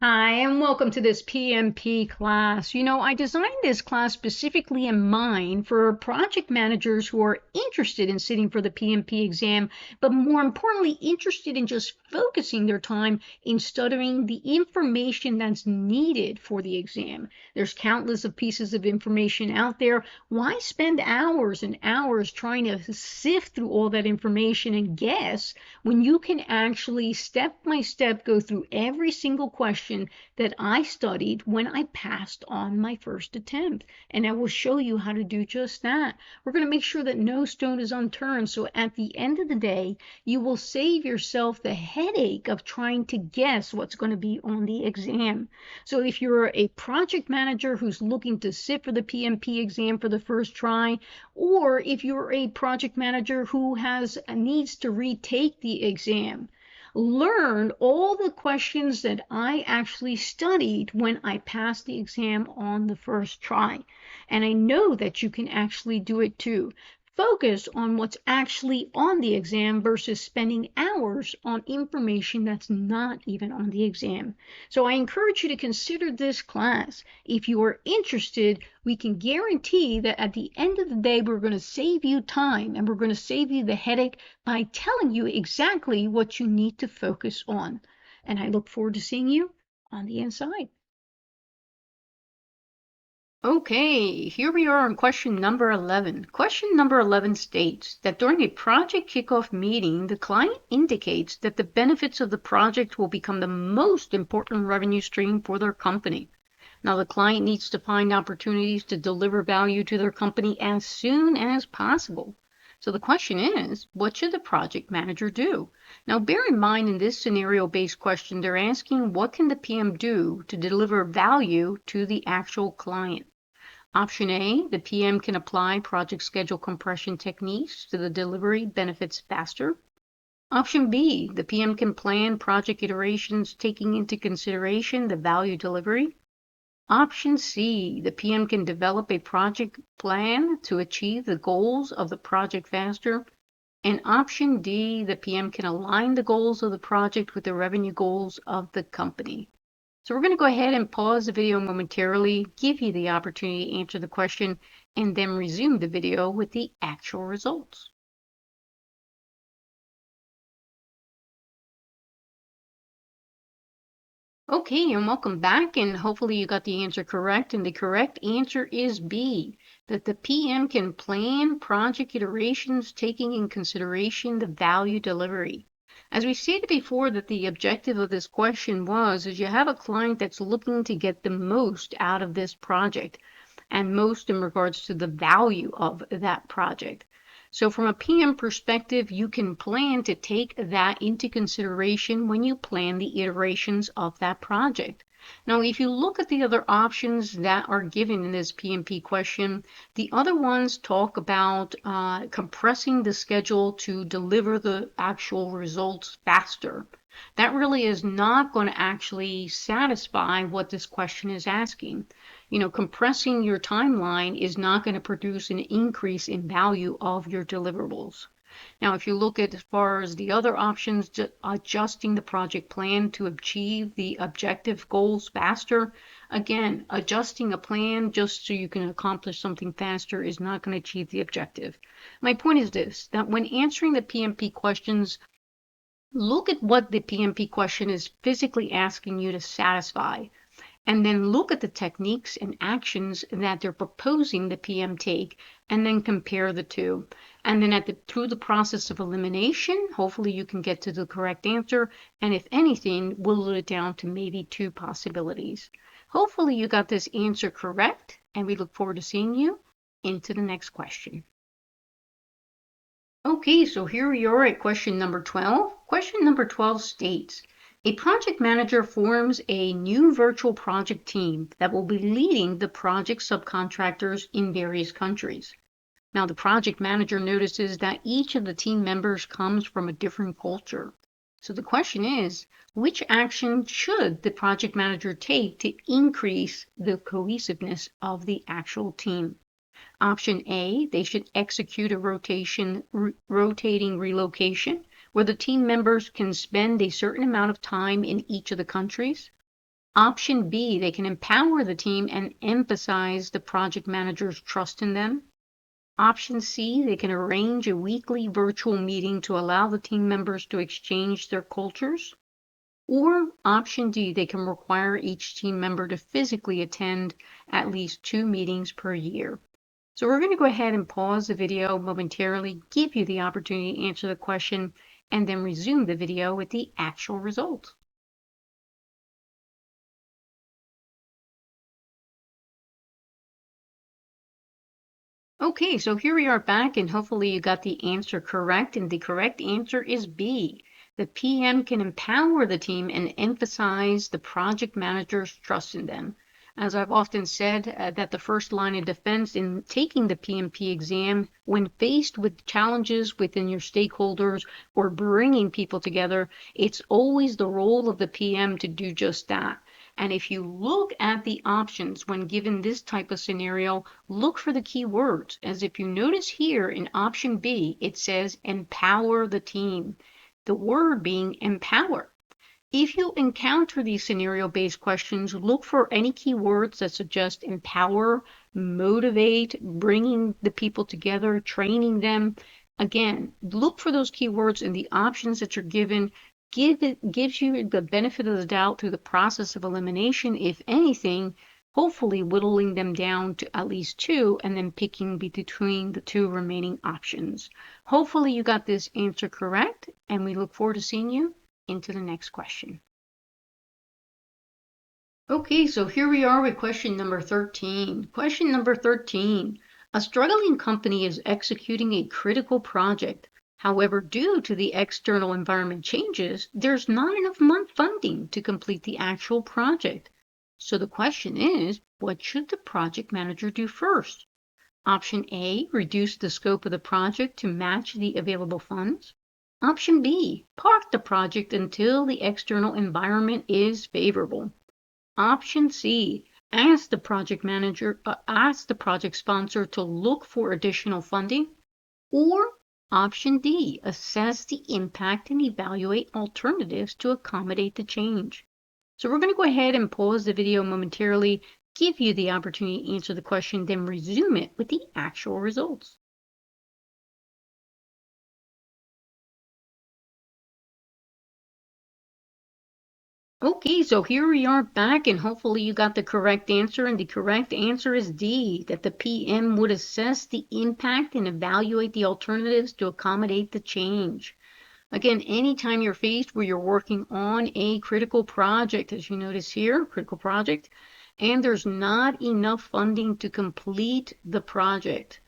Hi, and welcome to this PMP class. I designed this class specifically in mind for project managers who are interested in sitting for the PMP exam, but more importantly, interested in just focusing their time in studying the information that's needed for the exam. There's countless of pieces of information out there. Why spend hours and hours trying to sift through all that information and guess when you can actually step by step go through every single question that I studied when I passed on my first attempt? And I will show you how to do just that. We're going to make sure that no stone is unturned. So at the end of the day, you will save yourself the headache of trying to guess what's going to be on the exam. So if you're a project manager who's looking to sit for the PMP exam for the first try, or if you're a project manager who needs to retake the exam, learn all the questions that I actually studied when I passed the exam on the first try. And I know that you can actually do it too. Focus on what's actually on the exam versus spending hours on information that's not even on the exam. So I encourage you to consider this class. If you are interested, we can guarantee that at the end of the day, we're going to save you time and we're going to save you the headache by telling you exactly what you need to focus on. And I look forward to seeing you on the inside. Okay, here we are on question number 11. Question number 11 states that during a project kickoff meeting, the client indicates that the benefits of the project will become the most important revenue stream for their company. Now, the client needs to find opportunities to deliver value to their company as soon as possible. So the question is, what should the project manager do? Now, bear in mind in this scenario-based question, they're asking what can the PM do to deliver value to the actual client? Option A, the PM can apply project schedule compression techniques to the delivery benefits faster. Option B, the PM can plan project iterations taking into consideration the value delivery. Option C, the PM can develop a project plan to achieve the goals of the project faster. And option D, the PM can align the goals of the project with the revenue goals of the company. So we're going to go ahead and pause the video momentarily, give you the opportunity to answer the question, and then resume the video with the actual results. Okay, and welcome back, and hopefully you got the answer correct. And the correct answer is B, that the PM can plan project iterations taking in consideration the value delivery. As we stated before, that the objective of this question is you have a client that's looking to get the most out of this project, and most in regards to the value of that project. So from a PM perspective, you can plan to take that into consideration when you plan the iterations of that project. Now, if you look at the other options that are given in this PMP question, the other ones talk about compressing the schedule to deliver the actual results faster. That really is not going to actually satisfy what this question is asking. Compressing your timeline is not going to produce an increase in value of your deliverables. Now, if you look at as far as the other options, adjusting the project plan to achieve the objective goals faster, again, adjusting a plan just so you can accomplish something faster is not going to achieve the objective. My point is this, that when answering the PMP questions, look at what the PMP question is physically asking you to satisfy, and then look at the techniques and actions that they're proposing the PM take, and then compare the two. And then through the process of elimination, hopefully you can get to the correct answer, and if anything, whittle it down to maybe two possibilities. Hopefully you got this answer correct, and we look forward to seeing you into the next question. Okay, so here we are at question number 12. Question number 12 states, a project manager forms a new virtual project team that will be leading the project subcontractors in various countries. Now, the project manager notices that each of the team members comes from a different culture. So the question is, which action should the project manager take to increase the cohesiveness of the actual team? Option A, they should execute a rotating relocation where the team members can spend a certain amount of time in each of the countries. Option B, they can empower the team and emphasize the project manager's trust in them. Option C, they can arrange a weekly virtual meeting to allow the team members to exchange their cultures. Or option D, they can require each team member to physically attend at least 2 meetings per year. So we're going to go ahead and pause the video momentarily, give you the opportunity to answer the question, and then resume the video with the actual result. Okay, so here we are back, and hopefully you got the answer correct. And the correct answer is B. The PM can empower the team and emphasize the project manager's trust in them. As I've often said, that the first line of defense in taking the PMP exam, when faced with challenges within your stakeholders or bringing people together, it's always the role of the PM to do just that. And if you look at the options when given this type of scenario, look for the key words. As if you notice here in option B, it says empower the team. The word being empower. If you encounter these scenario-based questions, look for any keywords that suggest empower, motivate, bringing the people together, training them. Again, look for those keywords in the options that you're given. Gives you the benefit of the doubt through the process of elimination, if anything, hopefully whittling them down to at least 2 and then picking between the 2 remaining options. Hopefully you got this answer correct, and we look forward to seeing you into the next question. Okay, so here we are with question number 13. Question number 13. A struggling company is executing a critical project. However, due to the external environment changes, there's not enough funding to complete the actual project. So the question is, what should the project manager do first? Option A, reduce the scope of the project to match the available funds. Option B, park the project until the external environment is favorable. Option C, ask the project sponsor to look for additional funding. Or option D, assess the impact and evaluate alternatives to accommodate the change. So we're going to go ahead and pause the video momentarily, give you the opportunity to answer the question, then resume it with the actual results. Okay, so here we are back, and hopefully you got the correct answer. And the correct answer is D, that the PM would assess the impact and evaluate the alternatives to accommodate the change. Again, anytime you're faced where you're working on a critical project, as you notice here, critical project, and there's not enough funding to complete the project.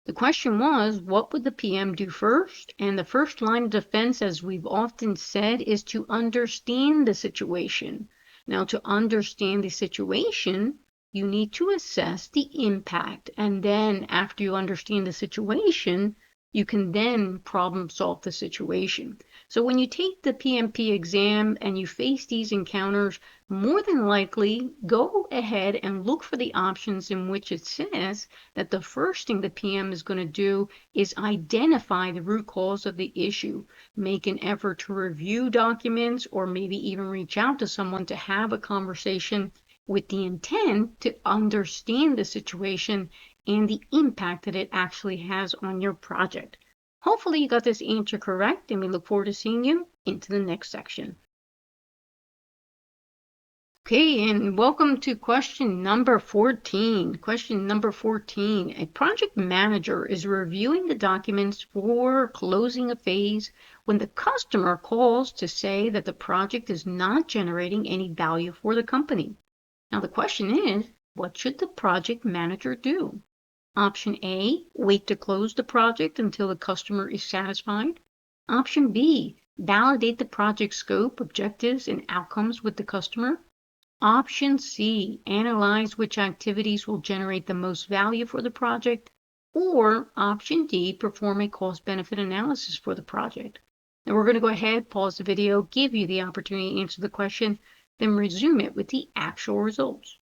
The question was, what would the PM do first? And the first line of defense, as we've often said, is to understand the situation. Now, to understand the situation, you need to assess the impact. And then after you understand the situation, you can then problem solve the situation. So when you take the PMP exam and you face these encounters, more than likely go ahead and look for the options in which it says that the first thing the PM is going to do is identify the root cause of the issue, make an effort to review documents, or maybe even reach out to someone to have a conversation with the intent to understand the situation and the impact that it actually has on your project. Hopefully you got this answer correct, and we look forward to seeing you into the next section. Okay, and welcome to question number 14. Question number 14. A project manager is reviewing the documents for closing a phase when the customer calls to say that the project is not generating any value for the company. Now the question is, what should the project manager do? Option A, wait to close the project until the customer is satisfied. Option B, validate the project scope, objectives, and outcomes with the customer. Option C, analyze which activities will generate the most value for the project. Or option D, perform a cost-benefit analysis for the project. Now we're going to go ahead, pause the video, give you the opportunity to answer the question, then resume it with the actual results.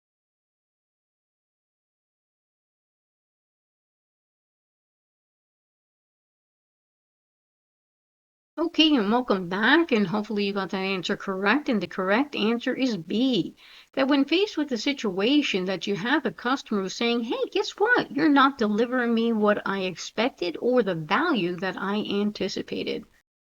Okay, and welcome back, and hopefully you got that answer correct. And the correct answer is B. That when faced with a situation that you have a customer who's saying, hey, guess what? You're not delivering me what I expected or the value that I anticipated.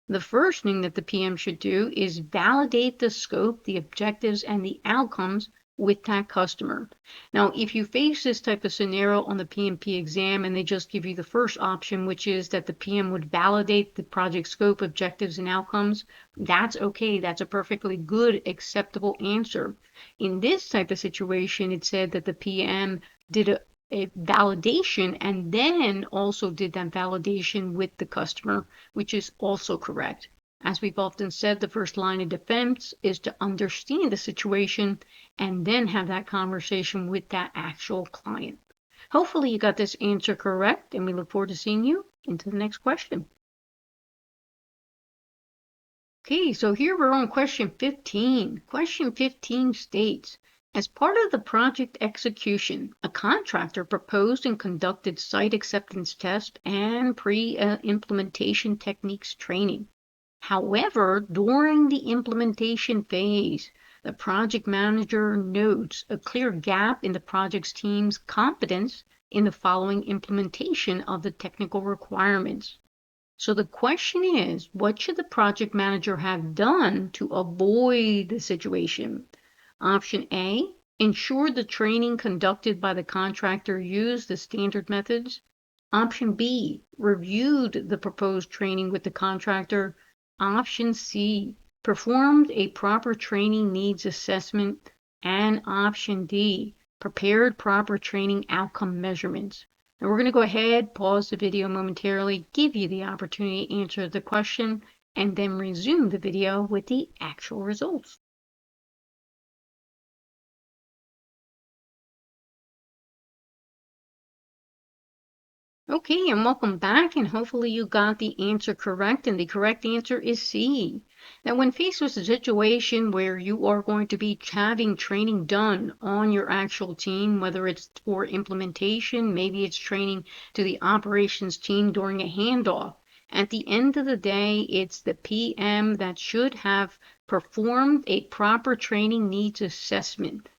The first thing that the PM should do is validate the scope, the objectives, and the outcomes with that customer. Now, if you face this type of scenario on the PMP exam and they just give you the first option, which is that the PM would validate the project scope, objectives, and outcomes, that's okay. That's a perfectly good, acceptable answer. In this type of situation, it said that the PM did a validation and then also did that validation with the customer, which is also correct. As we've often said, the first line of defense is to understand the situation and then have that conversation with that actual client. Hopefully you got this answer correct, and we look forward to seeing you into the next question. Okay, so here we're on question 15. Question 15 states, as part of the project execution, a contractor proposed and conducted site acceptance test and pre-implementation techniques training. However, during the implementation phase, the project manager notes a clear gap in the project's team's competence in the following implementation of the technical requirements. So the question is, what should the project manager have done to avoid the situation? Option A, ensure the training conducted by the contractor used the standard methods. Option B, reviewed the proposed training with the contractor. Option C, performed a proper training needs assessment. And option D, prepared proper training outcome measurements. And we're going to go ahead, pause the video momentarily, give you the opportunity to answer the question, and then resume the video with the actual results. Okay, and welcome back, and hopefully you got the answer correct, and the correct answer is C. Now, when faced with a situation where you are going to be having training done on your actual team, whether it's for implementation, maybe it's training to the operations team during a handoff, at the end of the day, it's the PM that should have performed a proper training needs assessment.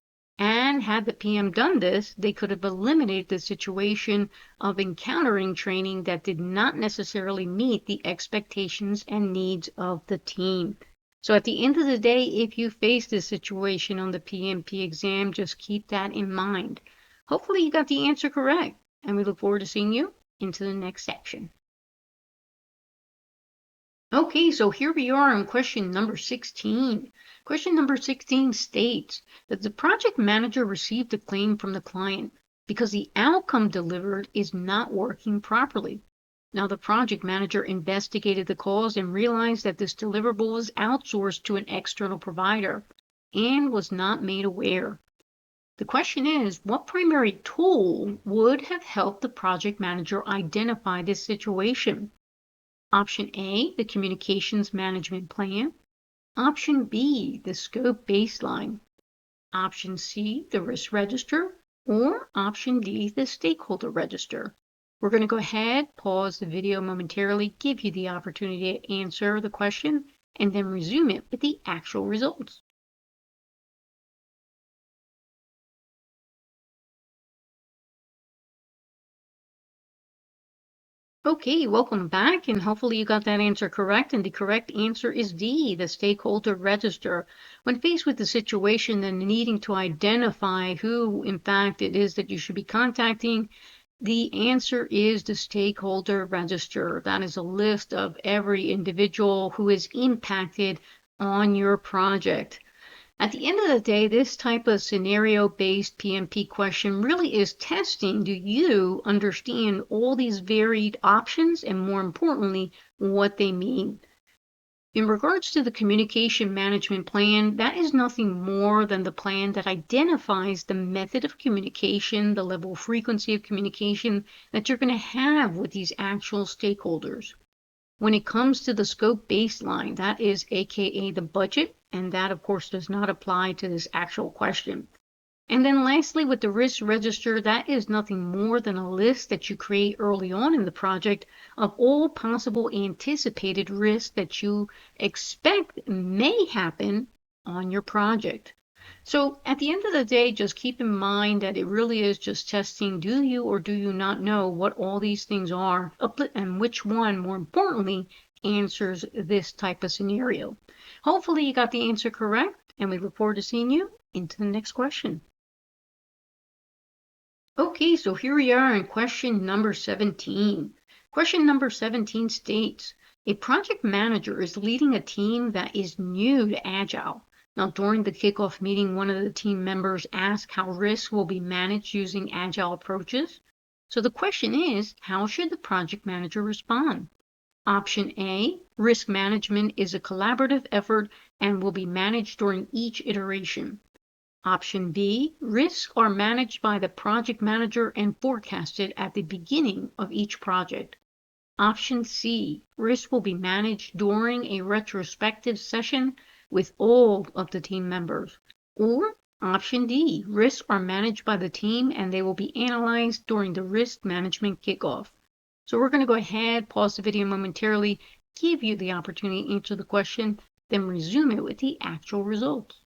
And had the PM done this, they could have eliminated the situation of encountering training that did not necessarily meet the expectations and needs of the team. So at the end of the day, if you face this situation on the PMP exam, just keep that in mind. Hopefully you got the answer correct, and we look forward to seeing you into the next section. Okay, so here we are on question number 16. Question number 16 states that the project manager received a claim from the client because the outcome delivered is not working properly. Now, the project manager investigated the cause and realized that this deliverable was outsourced to an external provider and was not made aware. The question is, what primary tool would have helped the project manager identify this situation? Option A, the communications management plan. Option B, the scope baseline. Option C, the risk register. Or option D, the stakeholder register. We're going to go ahead, pause the video momentarily, give you the opportunity to answer the question, and then resume it with the actual results. Okay, welcome back, and hopefully you got that answer correct. And the correct answer is D, the stakeholder register. When faced with the situation and needing to identify who, in fact, it is that you should be contacting, the answer is the stakeholder register. That is a list of every individual who is impacted on your project. At the end of the day, this type of scenario-based PMP question really is testing, do you understand all these varied options and, more importantly, what they mean? In regards to the communication management plan, that is nothing more than the plan that identifies the method of communication, the level of frequency of communication that you're going to have with these actual stakeholders. When it comes to the scope baseline, that is AKA the budget, and that of course does not apply to this actual question. And then lastly, with the risk register, that is nothing more than a list that you create early on in the project of all possible anticipated risks that you expect may happen on your project. So at the end of the day, just keep in mind that it really is just testing, do you or do you not know what all these things are, and which one, more importantly, answers this type of scenario. Hopefully you got the answer correct, and we look forward to seeing you into the next question. Okay, so here we are in question number 17. Question number 17 states, a project manager is leading a team that is new to Agile. Now, during the kickoff meeting, one of the team members asked how risks will be managed using Agile approaches. So the question is, how should the project manager respond? Option A, risk management is a collaborative effort and will be managed during each iteration. Option B, risks are managed by the project manager and forecasted at the beginning of each project. Option C, risks will be managed during a retrospective session with all of the team members. Or Option D, risks are managed by the team and they will be analyzed during the risk management kickoff. So we're going to go ahead, pause the video momentarily, give you the opportunity to answer the question, then resume it with the actual results.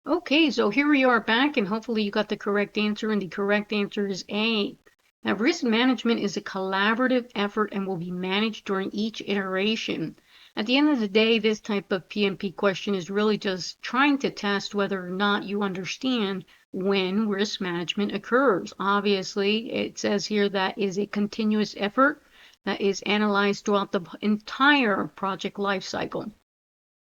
Okay, so here we are back, and hopefully you got the correct answer, and the correct answer is A. Now, risk management is a collaborative effort and will be managed during each iteration. At the end of the day, this type of PMP question is really just trying to test whether or not you understand when risk management occurs. Obviously, it says here that is a continuous effort that is analyzed throughout the entire project lifecycle.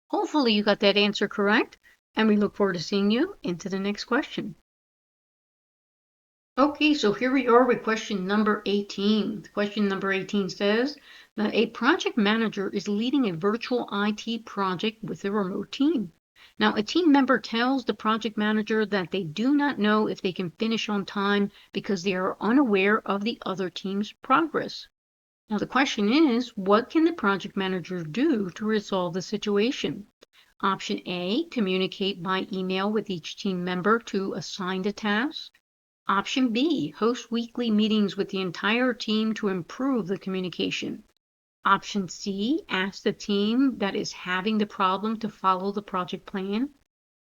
Hopefully you got that answer correct, and we look forward to seeing you into the next question. Okay, so here we are with question number 18. Question number 18 says that a project manager is leading a virtual IT project with a remote team. Now, a team member tells the project manager that they do not know if they can finish on time because they are unaware of the other team's progress. Now, the question is, what can the project manager do to resolve the situation? Option A, communicate by email with each team member to assign the task. Option B, host weekly meetings with the entire team to improve the communication. Option C, ask the team that is having the problem to follow the project plan.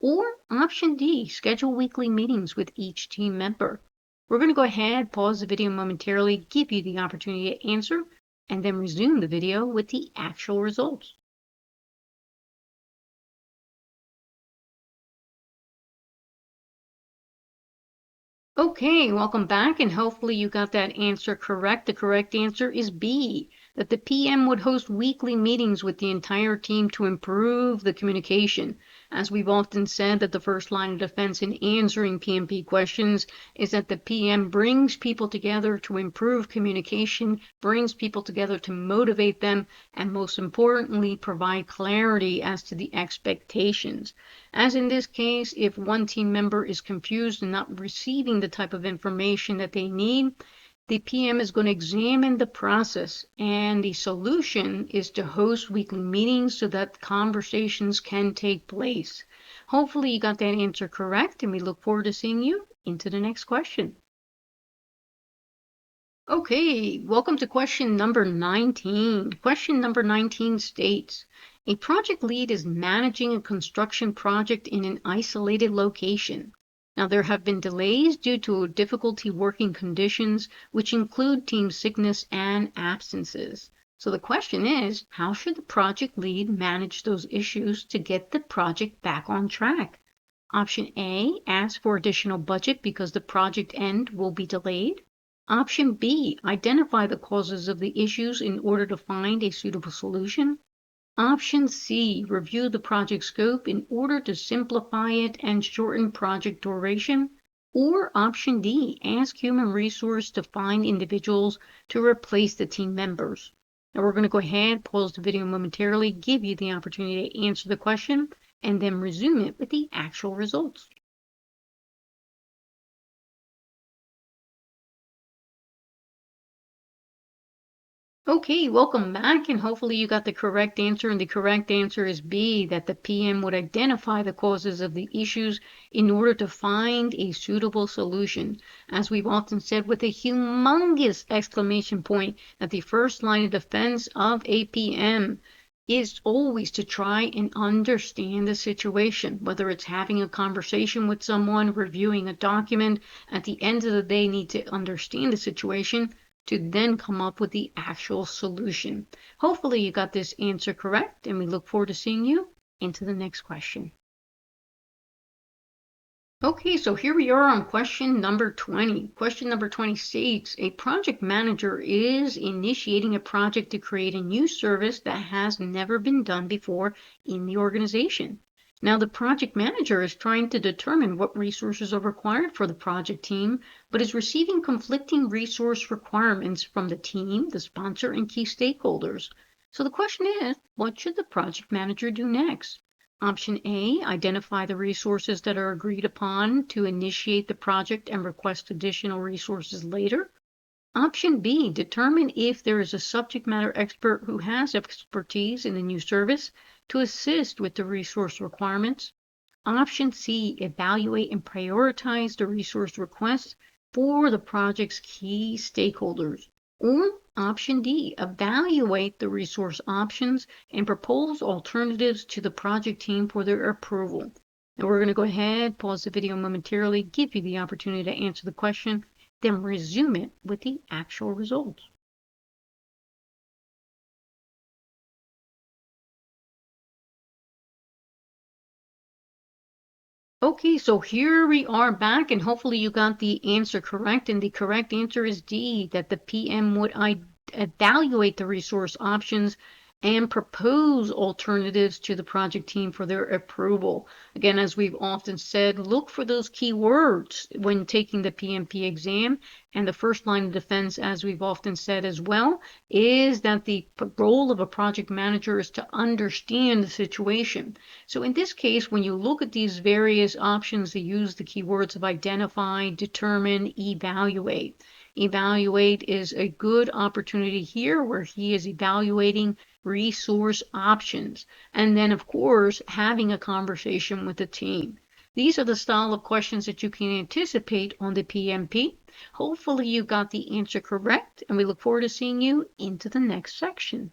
Or Option D, schedule weekly meetings with each team member. We're going to go ahead, pause the video momentarily, give you the opportunity to answer, and then resume the video with the actual results. Okay, welcome back, and hopefully you got that answer correct. The correct answer is B, that the PM would host weekly meetings with the entire team to improve the communication. As we've often said, that the first line of defense in answering PMP questions is that the PM brings people together to improve communication, brings people together to motivate them, and most importantly, provide clarity as to the expectations. As in this case, if one team member is confused and not receiving the type of information that they need, the PM is going to examine the process, and the solution is to host weekly meetings so that conversations can take place. Hopefully you got that answer correct, and we look forward to seeing you into the next question. Okay, welcome to question number 19. Question number 19 states, a project lead is managing a construction project in an isolated location. Now, there have been delays due to difficulty working conditions, which include team sickness and absences. So the question is, how should the project lead manage those issues to get the project back on track? Option A, ask for additional budget because the project end will be delayed. Option B, identify the causes of the issues in order to find a suitable solution. Option C, review the project scope in order to simplify it and shorten project duration. Or Option D, ask human resource to find individuals to replace the team members. Now we're going to go ahead, pause the video momentarily, give you the opportunity to answer the question, and then resume it with the actual results. Okay, welcome back, and hopefully you got the correct answer. And the correct answer is B, that the PM would identify the causes of the issues in order to find a suitable solution. As we've often said, with a humongous exclamation point, that the first line of defense of a PM is always to try and understand the situation, whether it's having a conversation with someone, reviewing a document. At the end of the day, need to understand the situation to then come up with the actual solution. Hopefully you got this answer correct, and we look forward to seeing you into the next question. Okay, so here we are on question number 20. Question number 20 states, a project manager is initiating a project to create a new service that has never been done before in the organization. Now, the project manager is trying to determine what resources are required for the project team, but is receiving conflicting resource requirements from the team, the sponsor, and key stakeholders. So the question is, what should the project manager do next? Option A, identify the resources that are agreed upon to initiate the project and request additional resources later. Option B, determine if there is a subject matter expert who has expertise in the new service to assist with the resource requirements. Option C, evaluate and prioritize the resource requests for the project's key stakeholders. Or option D, evaluate the resource options and propose alternatives to the project team for their approval. And we're going to go ahead, pause the video momentarily, give you the opportunity to answer the question, then resume it with the actual results. Okay, so here we are back, and hopefully you got the answer correct. And the correct answer is D, that the PM would evaluate the resource options and propose alternatives to the project team for their approval. Again, as we've often said, look for those keywords when taking the PMP exam. And the first line of defense, as we've often said as well, is that the role of a project manager is to understand the situation. So in this case, when you look at these various options, they use the keywords of identify, determine, evaluate. Evaluate is a good opportunity here where he is evaluating resource options. And then, of course, having a conversation with the team. These are the style of questions that you can anticipate on the PMP. Hopefully you got the answer correct, and we look forward to seeing you into the next section.